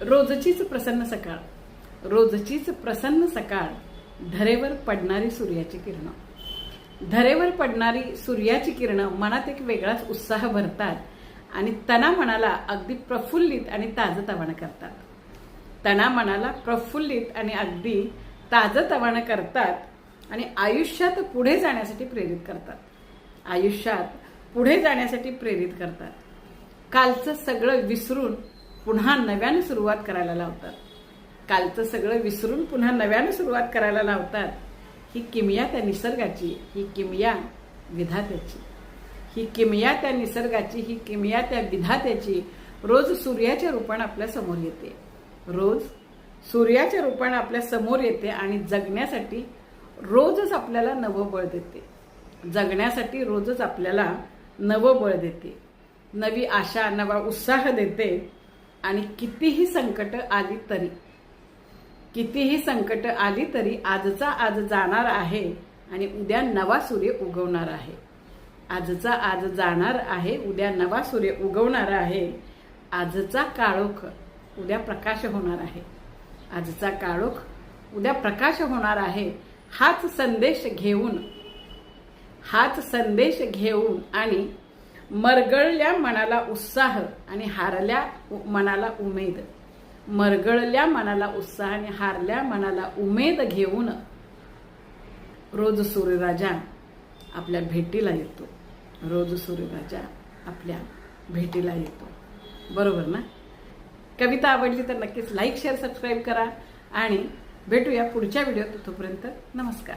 रोजचीच प्रसन्न सकाळ, रोजचीच प्रसन्न सकाळ, धरेवर पडणारी सूर्याची किरणं. धरेवर पडणारी सूर्याची किरणं मनात एक वेगळाच उत्साह भरतात आणि तना मनाला अगदी प्रफुल्लित आणि ताजतवानं करतात. तना मनाला प्रफुल्लित आणि अगदी ताजतवानं करतात आणि आयुष्यात पुढे जाण्यासाठी प्रेरित करतात. आयुष्यात पुढे जाण्यासाठी प्रेरित करतात. कालचं सगळं विसरून पुन्हा नव्यानं सुरुवात करायला लावतात. कालचं सगळं विसरून पुन्हा नव्यानं सुरुवात करायला लावतात. ही किमया त्या निसर्गाची, ही किमया विधात्याची, ही किमया त्या निसर्गाची, ही किमया त्या विधात्याची रोज सूर्याच्या रूपानं आपल्या समोर येते. रोज सूर्याच्या रूपानं आपल्या समोर येते आणि जगण्यासाठी रोजच आपल्याला नवं बळ देते. जगण्यासाठी रोजच आपल्याला नवं बळ देते, नवी आशा, नवा उत्साह देते. आणि कितीही संकट आली तरी, कितीही संकट आली तरी आजचा आज जाणार आहे आणि उद्या नवा सूर्य उगवणार आहे. आजचा आज जाणार आहे, उद्या नवा सूर्य उगवणार आहे. आजचा काळोख उद्या प्रकाश होणार आहे. आजचा काळोख उद्या प्रकाश होणार आहे. हाच संदेश घेऊन, हाच संदेश घेऊन आणि मरगळल्या मनाला उत्साह आणि हारल्या मनाला उमेद, मरगळल्या मनाला उत्साह आणि हारल्या मनाला उमेद घेऊन रोज सूर्यराजा आपल्या भेटीला येतो. रोज सूर्यराजा आपल्या भेटीला येतो. बरोबर ना? कविता आवडली तर नक्कीच लाईक, शेअर, सबस्क्राईब करा आणि भेटूया पुढच्या व्हिडिओत. तोपर्यंत नमस्कार.